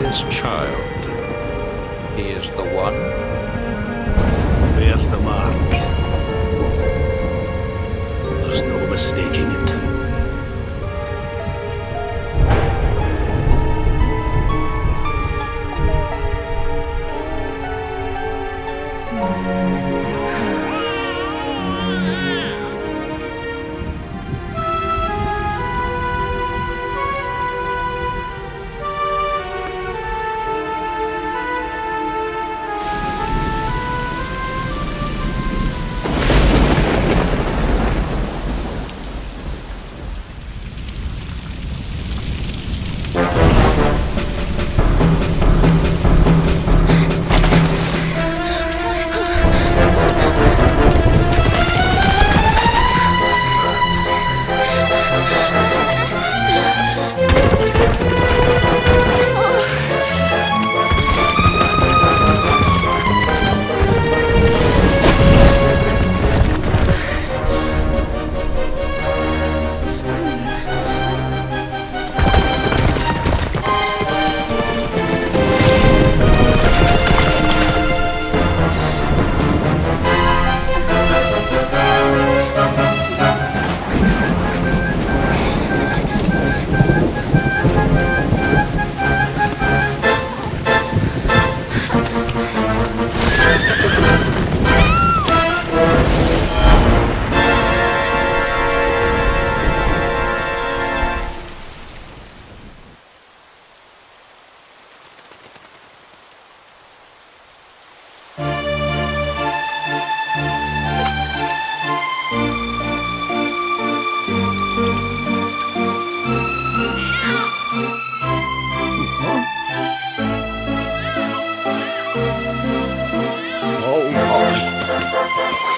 King's child. He is the one. There's the mark. There's no mistaking it.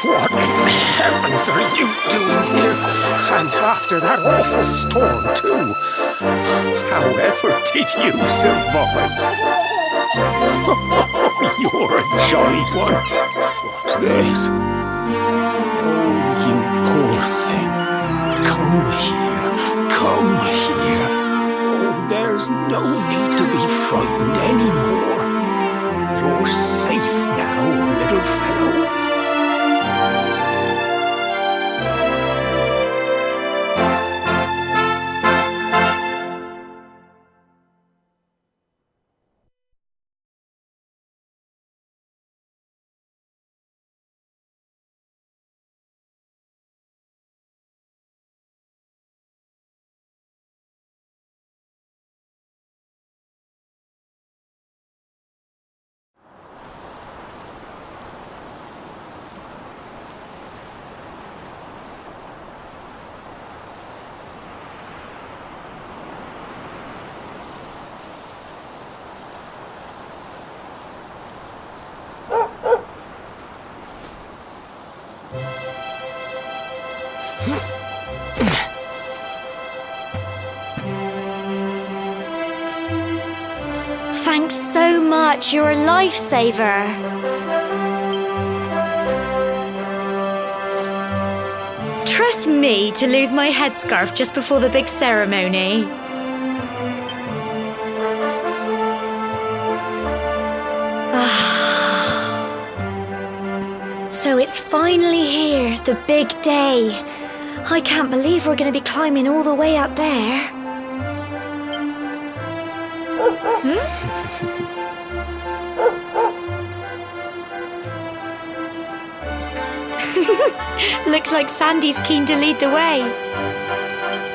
What in heavens are you doing here? And after that awful storm, too. However did you survive? You're a jolly one. What's this? Oh, you poor thing. Come here. Come here. Oh, there's no need to be frightened anymore. You're safe now, little fellow. Thanks so much, you're a lifesaver. Trust me to lose my headscarf just before the big ceremony. So it's finally here, the big day. I can't believe we're going to be climbing all the way up there. Looks like Sandy's keen to lead the way.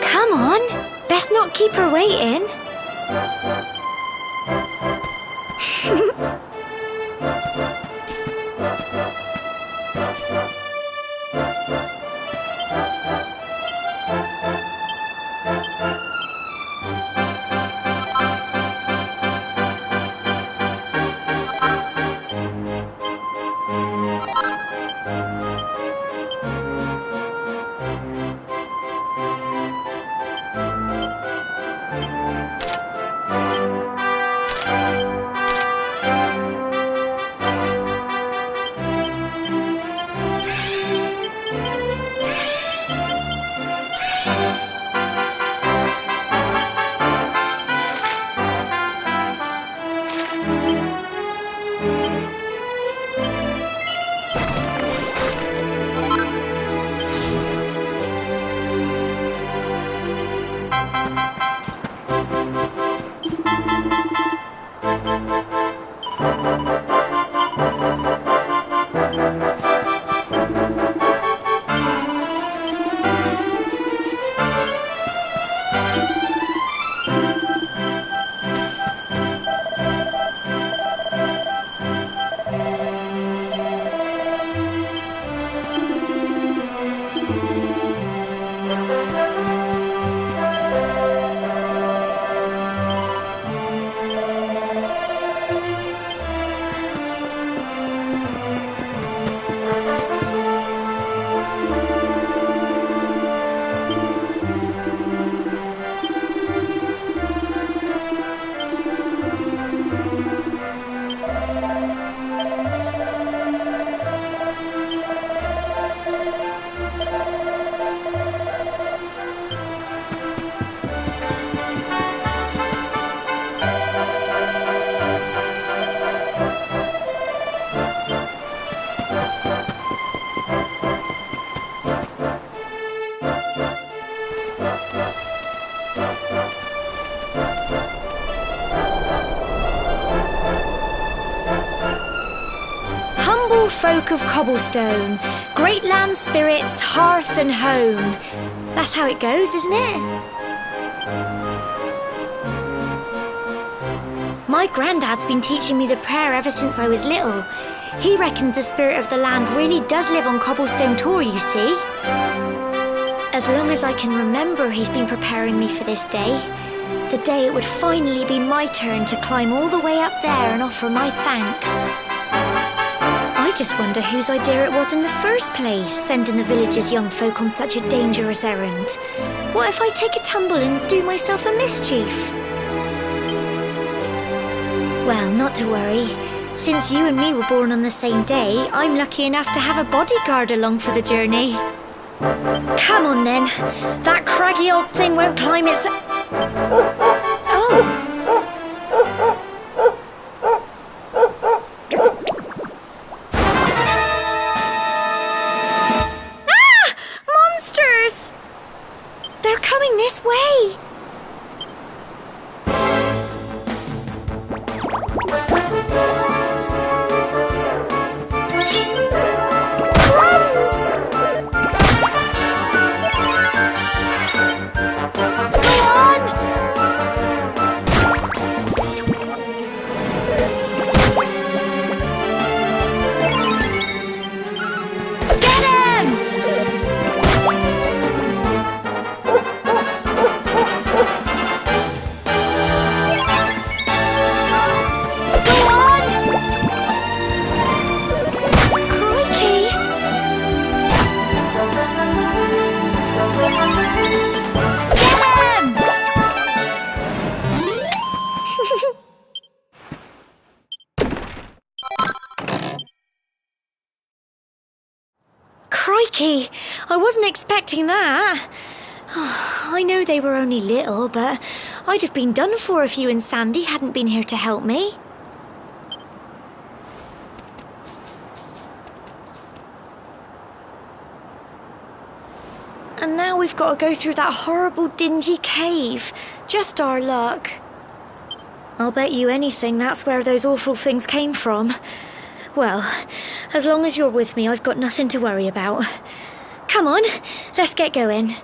Come on, best not keep her waiting. Humble folk of cobblestone, great land spirits, hearth and home. That's how it goes, isn't it? My granddad's been teaching me the prayer ever since I was little. He reckons the spirit of the land really does live on Cobblestone Tor, you see. As long as I can remember, he's been preparing me for this day. The day it would finally be my turn to climb all the way up there and offer my thanks. I just wonder whose idea it was in the first place, sending the village's young folk on such a dangerous errand. What if I take a tumble and do myself a mischief? Well, not to worry. Since you and me were born on the same day, I'm lucky enough to have a bodyguard along for the journey. Come on then. That craggy old thing won't climb its... Oh! They're coming this way! Crikey, I wasn't expecting that. Oh, I know they were only little, but I'd have been done for if you and Sandy hadn't been here to help me. And now we've got to go through that horrible dingy cave. Just our luck. I'll bet you anything that's where those awful things came from. Well, as long as you're with me, I've got nothing to worry about. Come on, let's get going.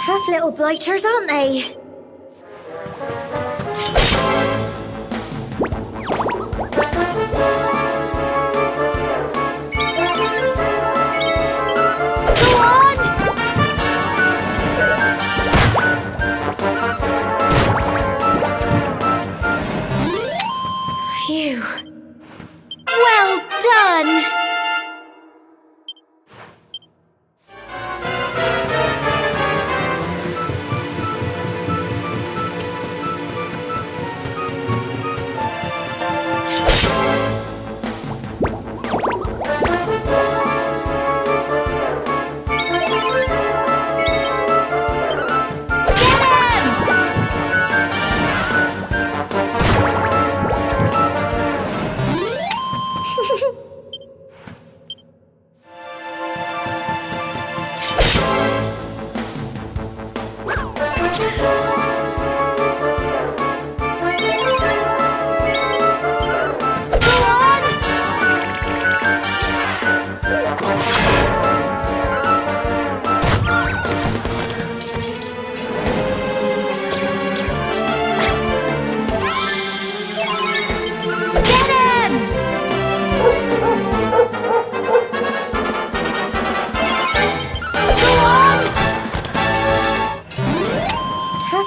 Tough little blighters, aren't they? Go on! Phew. Well done!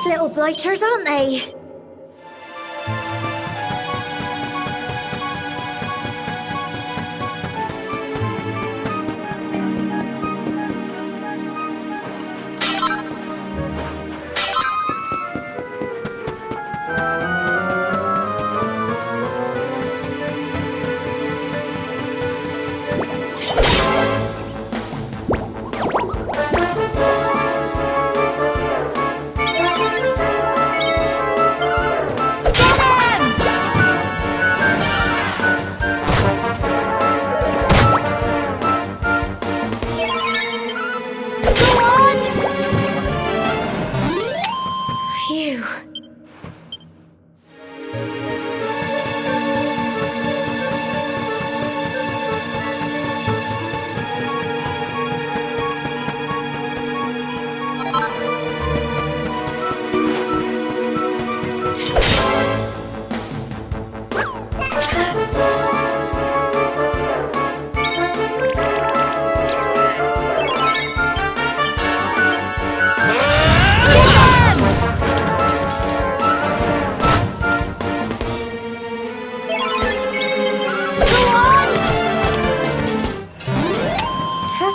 Little blighters, aren't they? Phew.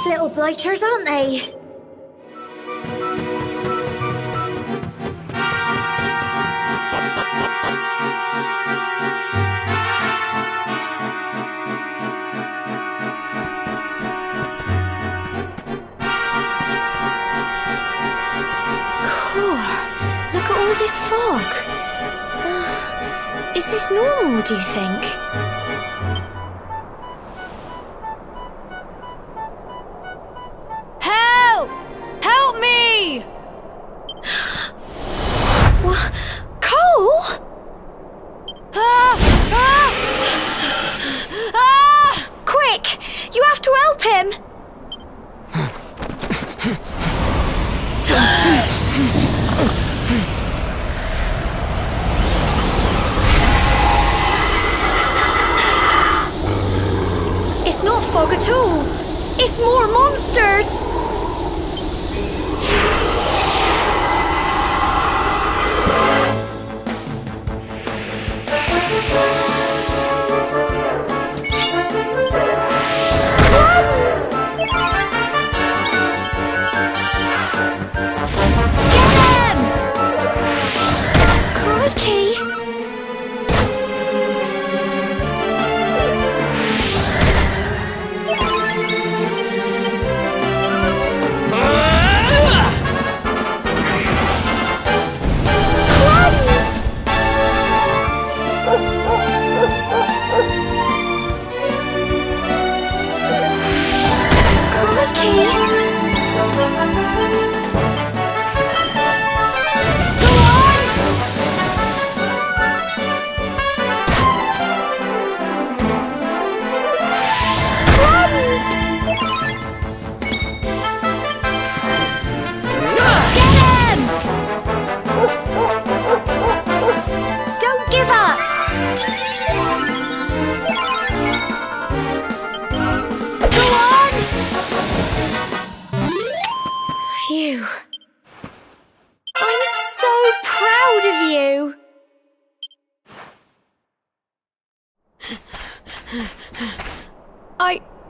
Little blighters, aren't they? Cool. Look at all this fog. Is this normal, do you think? Help me! What? Cole? Quick! You have to help him!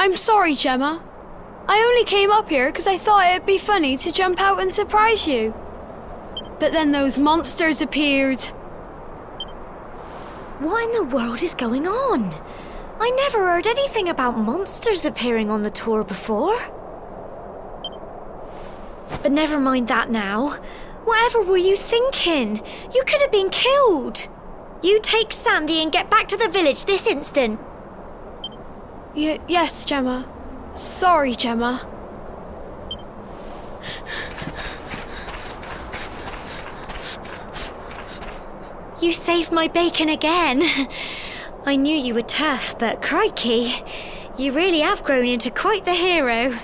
I'm sorry, Gemma. I only came up here because I thought it'd be funny to jump out and surprise you. But then those monsters appeared. What in the world is going on? I never heard anything about monsters appearing on the tour before. But never mind that now. Whatever were you thinking? You could have been killed. You take Sandy and get back to the village this instant. Yes, Gemma. Sorry, Gemma. You saved my bacon again. I knew you were tough, but crikey, you really have grown into quite the hero.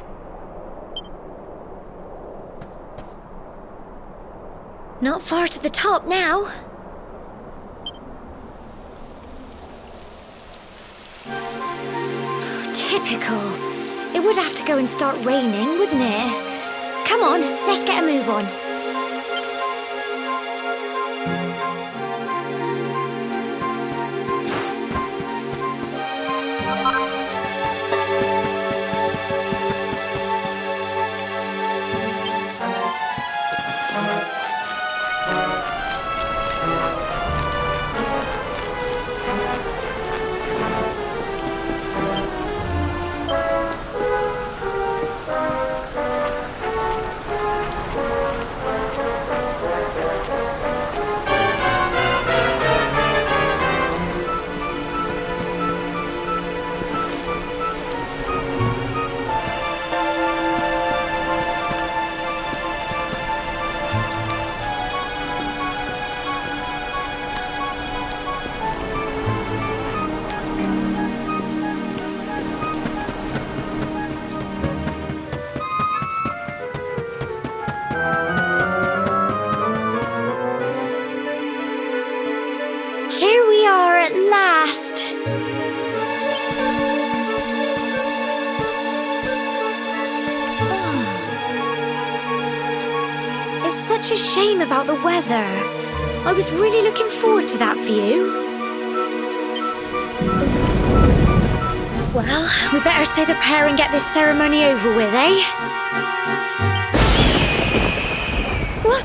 Not far to the top now. Typical. It would have to go and start raining, wouldn't it? Come on, let's get a move on. Here we are at last. Oh. It's such a shame about the weather. I was really looking forward to that view. Well, we better say the prayer and get this ceremony over with, eh? What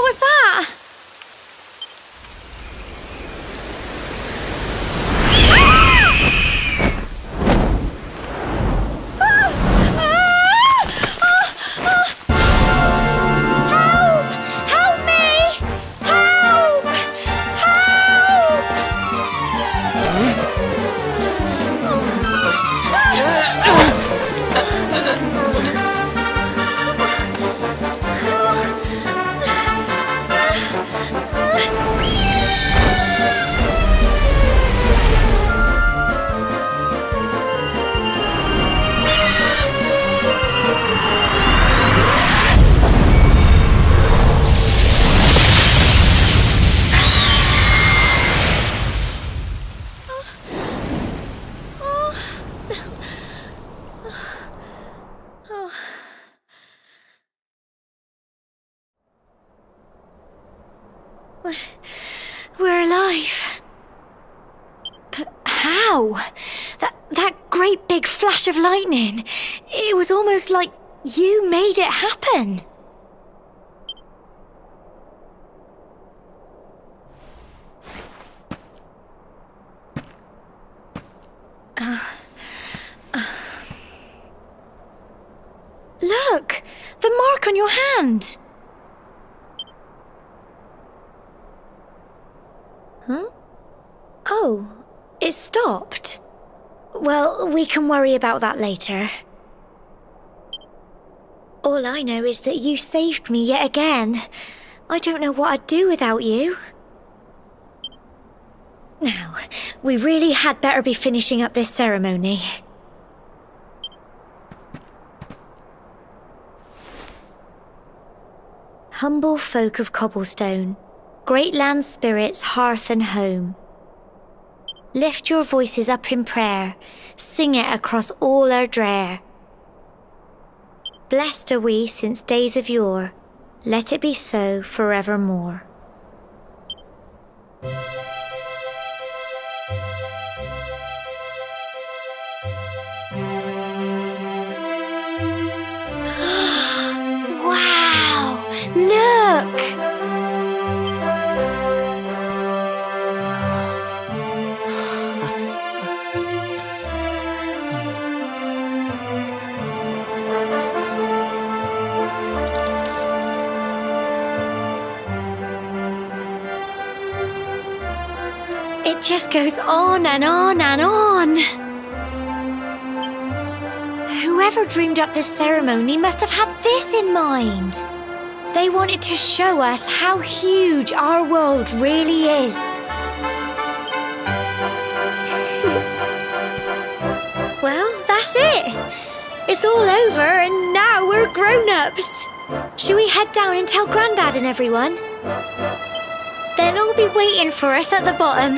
was that? We're alive. But how? That great big flash of lightning. It was almost like you made it happen. Look! The mark on your hand! Huh? Oh, it stopped. Well, we can worry about that later. All I know is that you saved me yet again. I don't know what I'd do without you. Now, we really had better be finishing up this ceremony. Humble folk of cobblestone, great land spirits, hearth and home. Lift your voices up in prayer, sing it across all our drear. Blessed are we since days of yore, let it be so forevermore. It just goes on and on and on. Whoever dreamed up this ceremony must have had this in mind. They wanted to show us how huge our world really is. Well, that's it. It's all over and now we're grown-ups. Shall we head down and tell Grandad and everyone? They'll all be waiting for us at the bottom.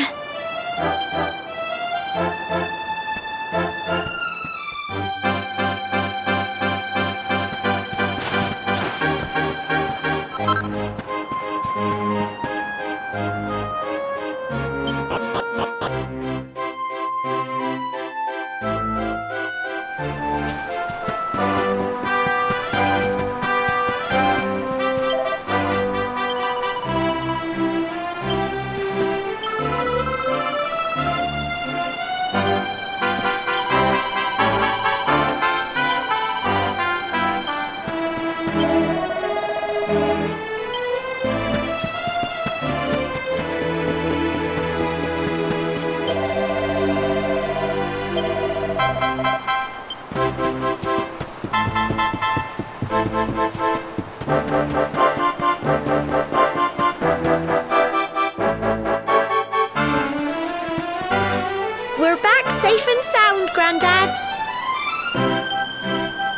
We're back safe and sound, Grandad.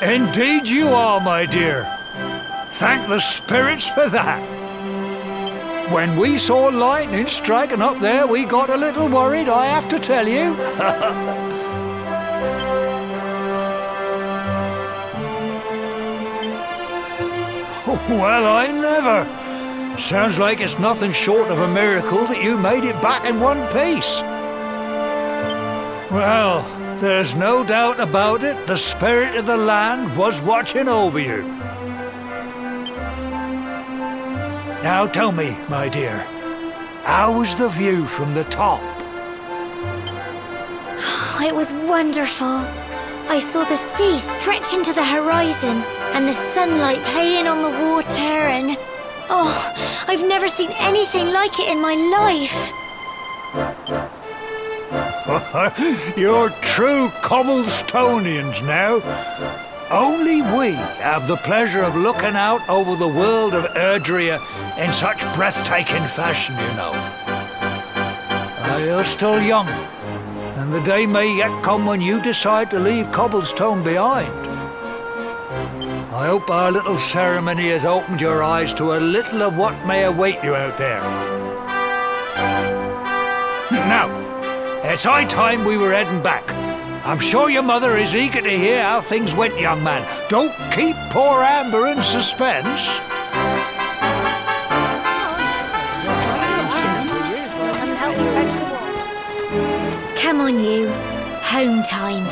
Indeed you are, my dear. Thank the spirits for that. When we saw lightning striking up there, we got a little worried, I have to tell you. Well, I never. Sounds like it's nothing short of a miracle that you made it back in one piece. Well, there's no doubt about it, the spirit of the land was watching over you. Now tell me, my dear, how was the view from the top? It was wonderful. I saw the sea stretch into the horizon and the sunlight playing on the water and... Oh, I've never seen anything like it in my life. You're true Cobblestonians now. Only we have the pleasure of looking out over the world of Erdrea in such breathtaking fashion, you know. You're still young, and the day may yet come when you decide to leave Cobblestone behind. I hope our little ceremony has opened your eyes to a little of what may await you out there. Now, it's high time we were heading back. I'm sure your mother is eager to hear how things went, young man. Don't keep poor Amber in suspense. Come on, you. Home time.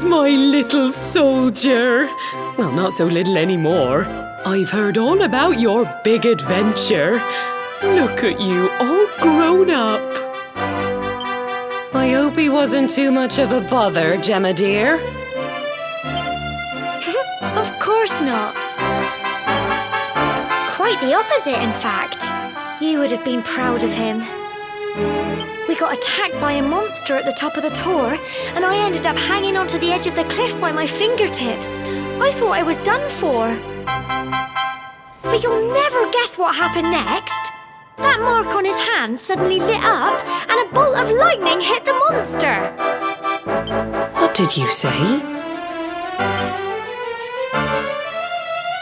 Here's my little soldier. Well, not so little anymore. I've heard all about your big adventure. Look at you, all grown up. I hope he wasn't too much of a bother, Gemma dear. Of course not. Quite the opposite, in fact. You would have been proud of him. We got attacked by a monster at the top of the tower, and I ended up hanging onto the edge of the cliff by my fingertips. I thought I was done for. But you'll never guess what happened next. That mark on his hand suddenly lit up, and a bolt of lightning hit the monster. What did you say?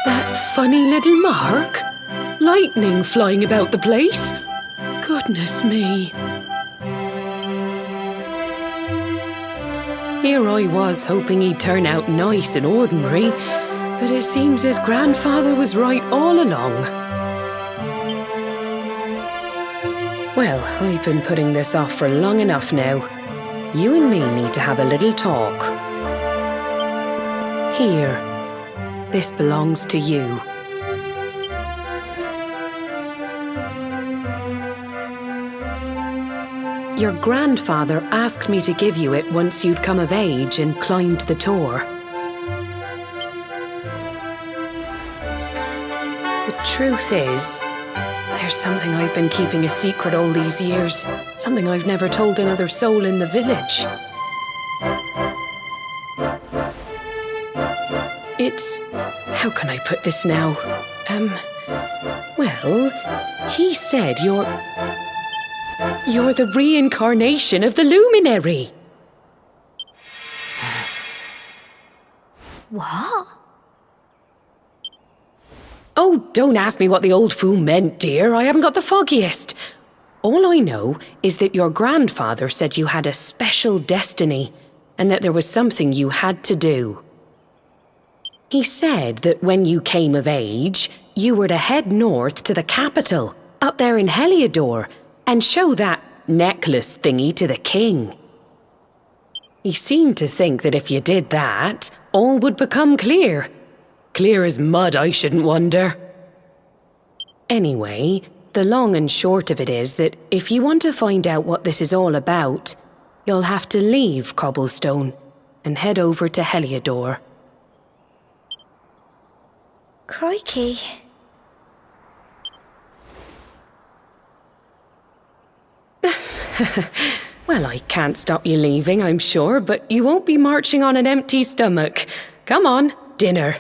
That funny little mark? Lightning flying about the place? Goodness me. Here I was hoping he'd turn out nice and ordinary, but it seems his grandfather was right all along. Well, I've been putting this off for long enough now. You and me need to have a little talk. Here, this belongs to you. Your grandfather asked me to give you it once you'd come of age and climbed the tower. The truth is, there's something I've been keeping a secret all these years. Something I've never told another soul in the village. It's... how can I put this now? Well, he said You're the reincarnation of the luminary. What? Oh, don't ask me what the old fool meant, dear. I haven't got the foggiest. All I know is that your grandfather said you had a special destiny and that there was something you had to do. He said that when you came of age, you were to head north to the capital, up there in Heliodor, and show that necklace thingy to the king. He seemed to think that if you did that, all would become clear. Clear as mud, I shouldn't wonder. Anyway, the long and short of it is that if you want to find out what this is all about, you'll have to leave Cobblestone and head over to Heliodor. Crikey. Well, I can't stop you leaving, I'm sure, but you won't be marching on an empty stomach. Come on, dinner.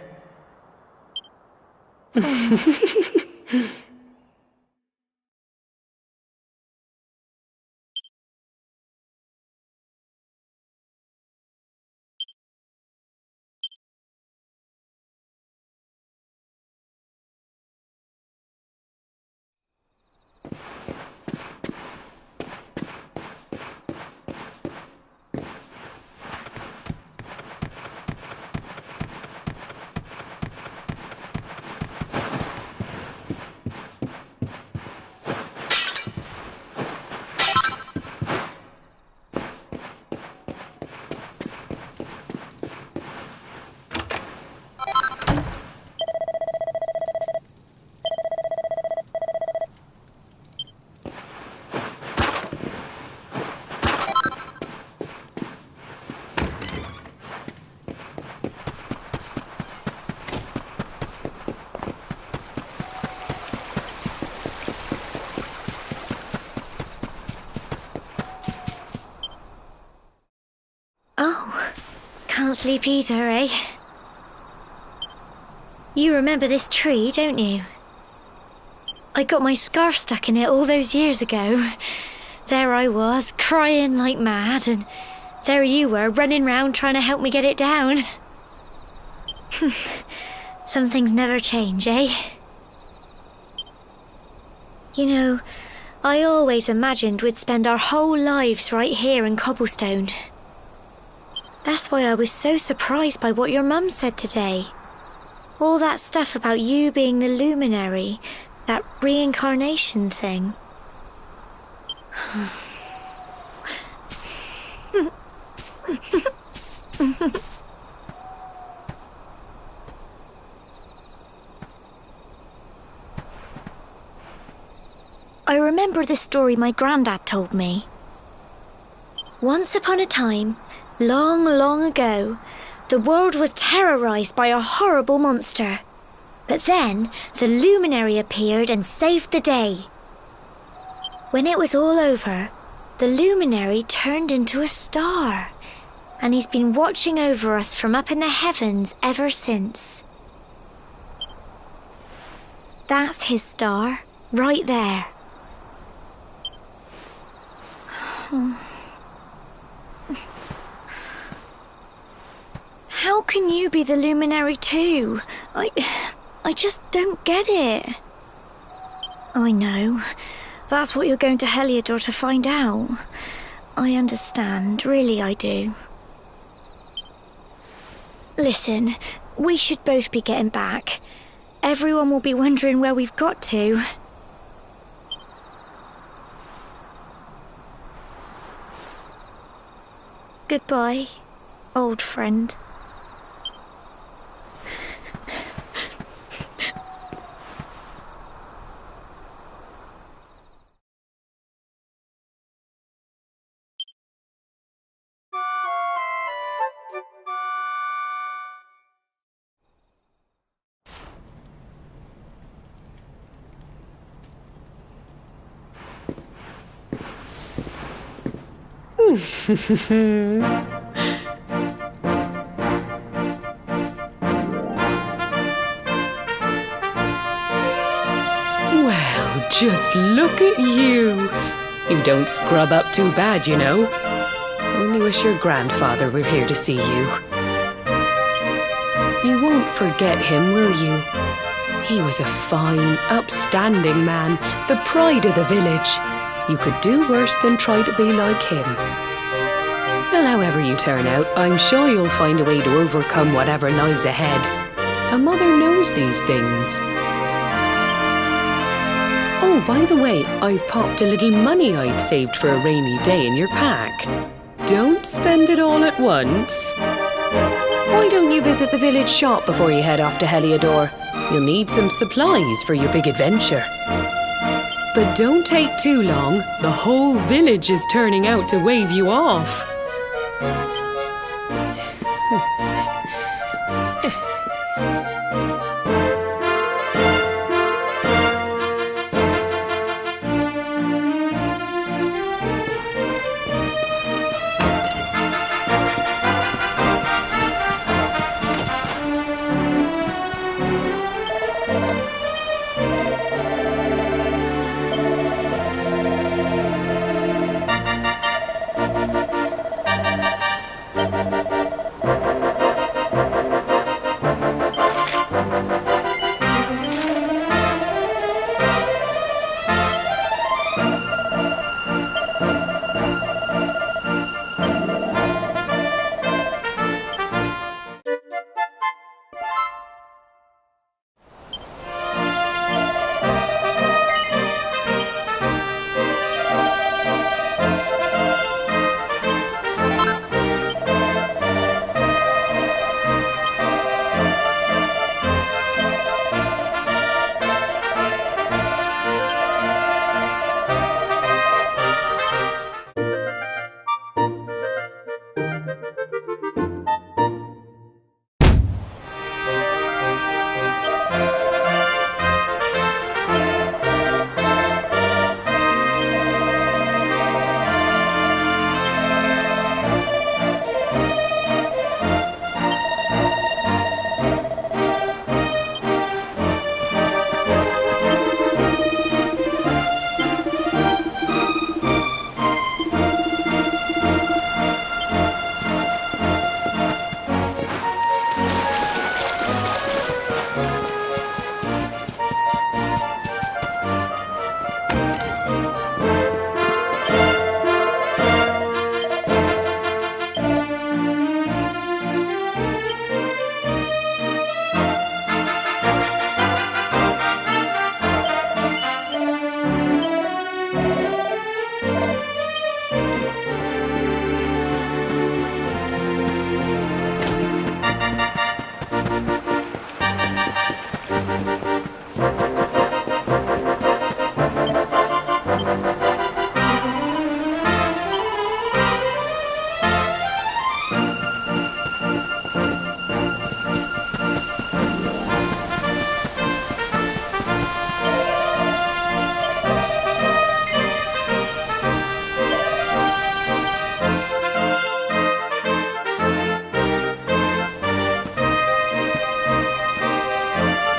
Oh, can't sleep either, eh? You remember this tree, don't you? I got my scarf stuck in it all those years ago. There I was, crying like mad, and there you were, running round trying to help me get it down. Some things never change, eh? You know, I always imagined we'd spend our whole lives right here in Cobblestone. That's why I was so surprised by what your mum said today. All that stuff about you being the luminary, that reincarnation thing. I remember the story my granddad told me. Once upon a time, long, long ago, the world was terrorized by a horrible monster. But then, the luminary appeared and saved the day. When it was all over, the luminary turned into a star. And he's been watching over us from up in the heavens ever since. That's his star, right there. How can you be the luminary too? I just don't get it. I know. That's what you're going to Heliodor to find out. I understand, really I do. Listen, we should both be getting back. Everyone will be wondering where we've got to. Goodbye, old friend. Well, just look at you. You don't scrub up too bad, you know. Only wish your grandfather were here to see you. You won't forget him, will you? He was a fine, upstanding man, the pride of the village. You could do worse than try to be like him. Well, however you turn out, I'm sure you'll find a way to overcome whatever lies ahead. A mother knows these things. Oh, by the way, I've popped a little money I'd saved for a rainy day in your pack. Don't spend it all at once. Why don't you visit the village shop before you head off to Heliodor? You'll need some supplies for your big adventure. But don't take too long. The whole village is turning out to wave you off.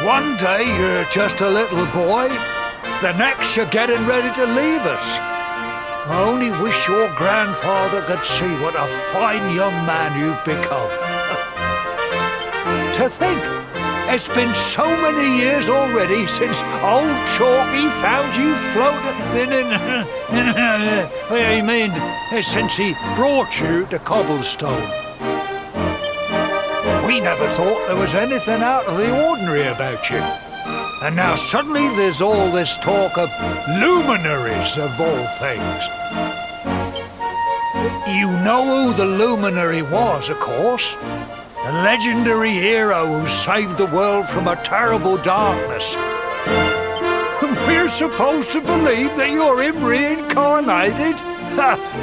One day you're just a little boy, the next you're getting ready to leave us. I only wish your grandfather could see what a fine young man you've become. To think, it's been so many years already since old Chalky found you floating in... I mean, since he brought you to Cobblestone. We never thought there was anything out of the ordinary about you. And now suddenly there's all this talk of luminaries of all things. You know who the luminary was, of course. A legendary hero who saved the world from a terrible darkness. We're supposed to believe that you're him reincarnated?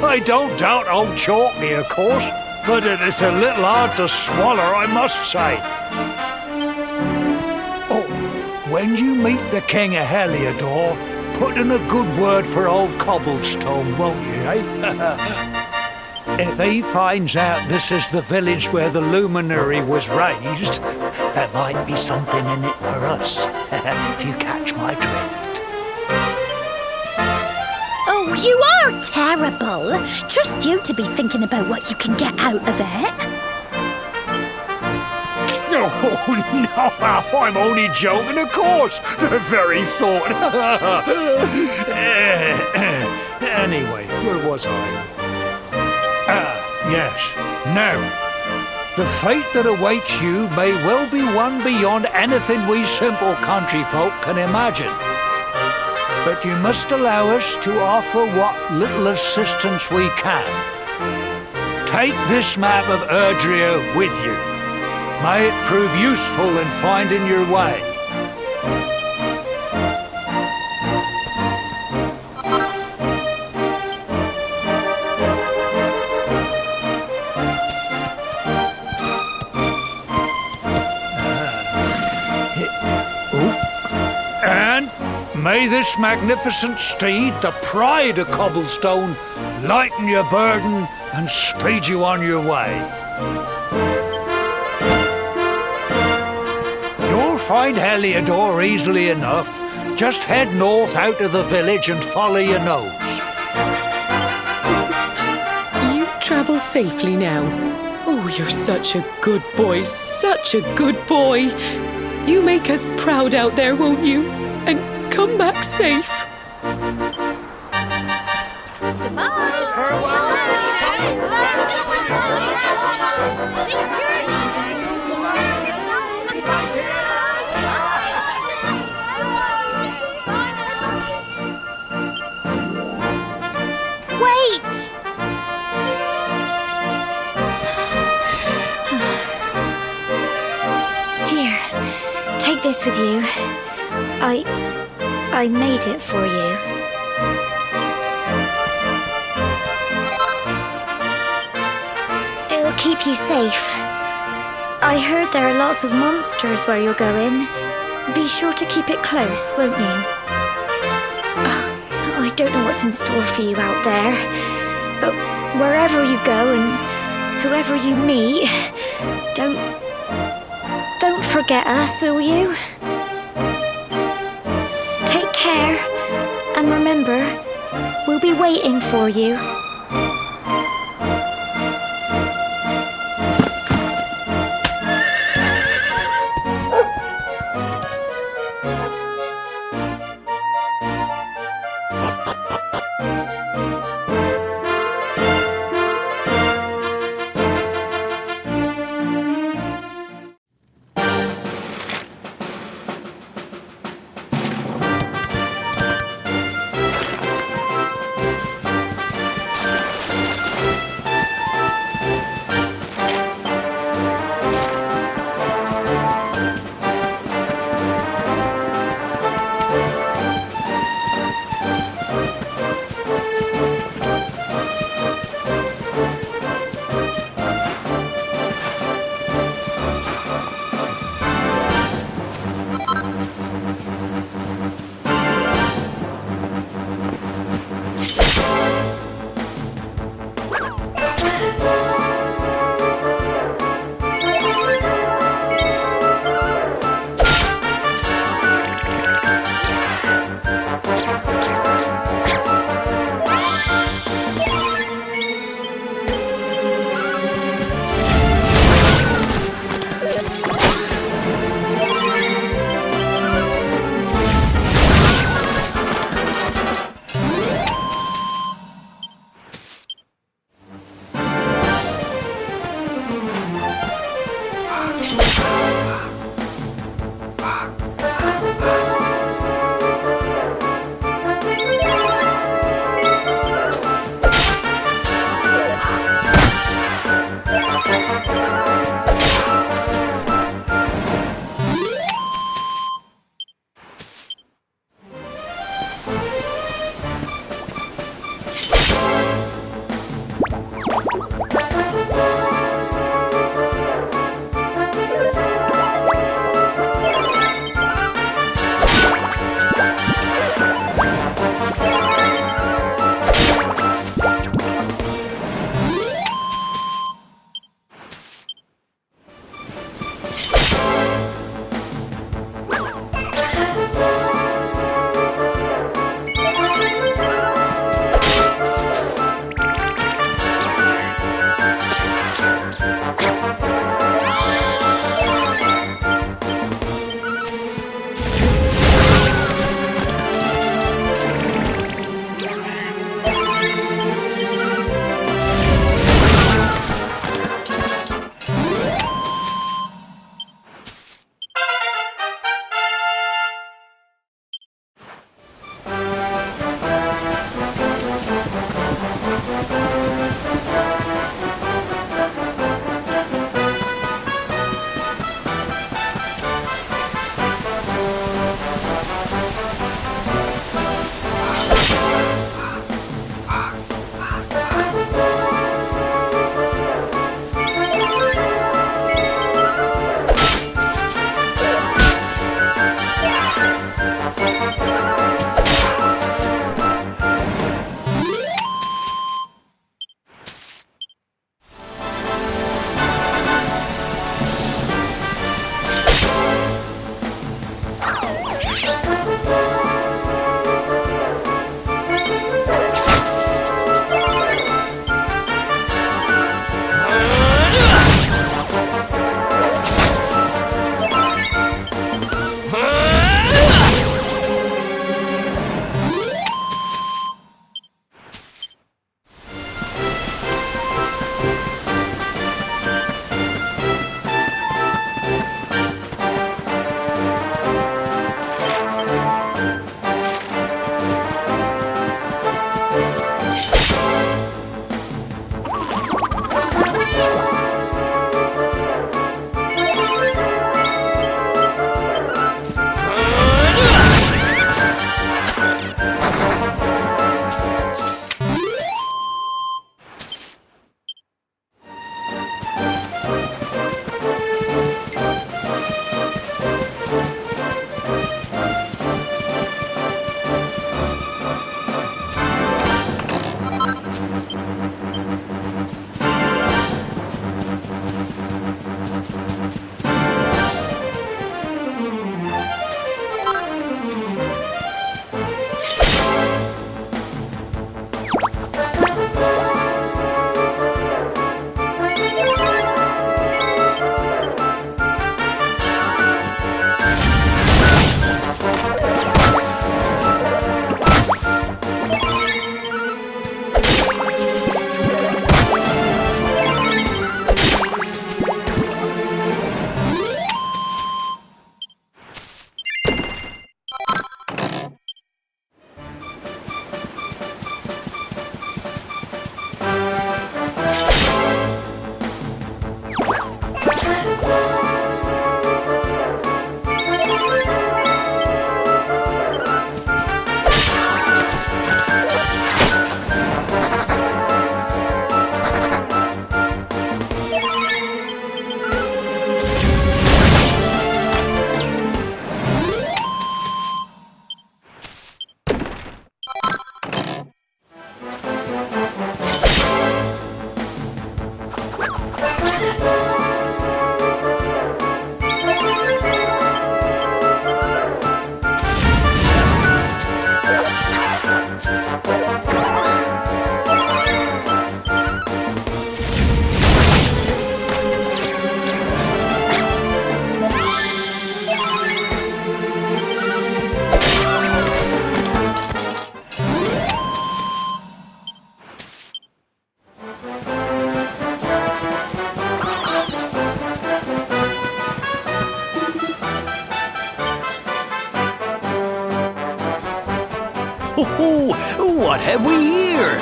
I don't doubt old Chalky, of course, but it's a little hard to swallow, I must say. Oh, when you meet the King of Heliodor, put in a good word for old Cobblestone, won't you, eh? If he finds out this is the village where the luminary was raised, there might be something in it for us, if you catch my drift. Oh, you are terrible. Trust you to be thinking about what you can get out of it. Oh, no, I'm only joking, of course. The very thought. Anyway, where was I? Yes. Now, the fate that awaits you may well be one beyond anything we simple country folk can imagine. But you must allow us to offer what little assistance we can. Take this map of Erdrea with you. May it prove useful in finding your way. may this magnificent steed, the pride of Cobblestone, lighten your burden and speed you on your way. You'll find Heliodor easily enough. Just head north out of the village and follow your nose. You travel safely now. Oh, you're such a good boy, such a good boy. You make us proud out there, won't you? And come back safe. Wait! Here, take this with you. I made it for you. It'll keep you safe. I heard there are lots of monsters where you're going. Be sure to keep it close, won't you? I don't know what's in store for you out there, but wherever you go and whoever you meet, don't forget us, will you? Take care, and remember, we'll be waiting for you. Oh, what have we here?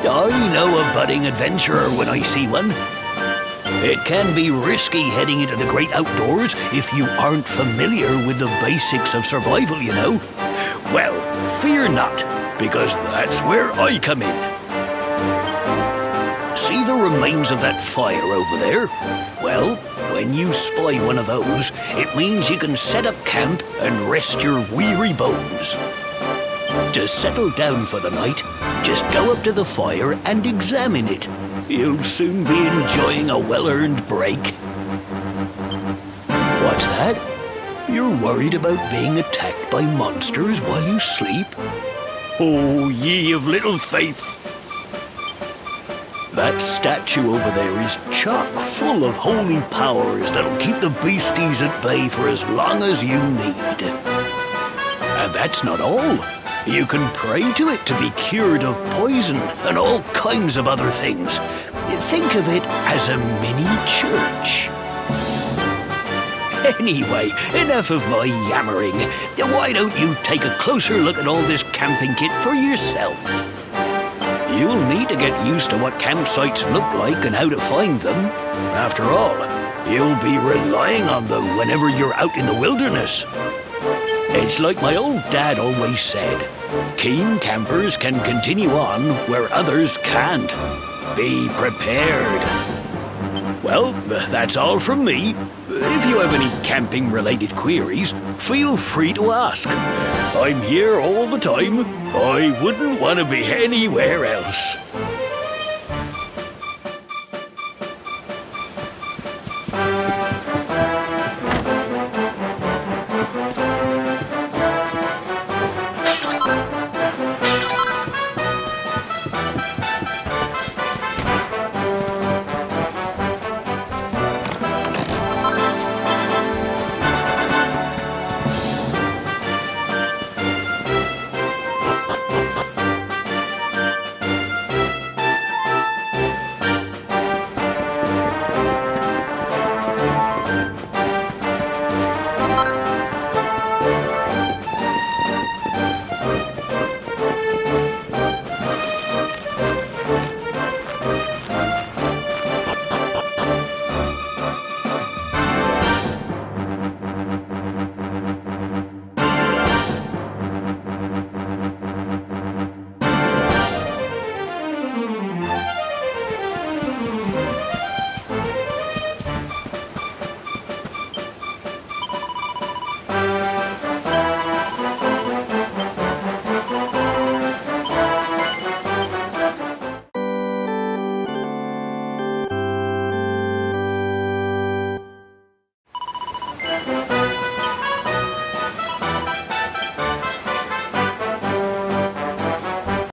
I know a budding adventurer when I see one. It can be risky heading into the great outdoors if you aren't familiar with the basics of survival, you know. Well, fear not, because that's where I come in. See the remains of that fire over there? Well, when you spy one of those, it means you can set up camp and rest your weary bones. To settle down for the night, just go up to the fire and examine it. You'll soon be enjoying a well-earned break. What's that? You're worried about being attacked by monsters while you sleep? Oh, ye of little faith! That statue over there is chock full of holy powers that'll keep the beasties at bay for as long as you need. And that's not all. You can pray to it to be cured of poison and all kinds of other things. Think of it as a mini church. Anyway, enough of my yammering. Why don't you take a closer look at all this camping kit for yourself? You'll need to get used to what campsites look like and how to find them. After all, you'll be relying on them whenever you're out in the wilderness. It's like my old dad always said, keen campers can continue on where others can't. Be prepared. Well, that's all from me. If you have any camping-related queries, feel free to ask. I'm here all the time. I wouldn't want to be anywhere else.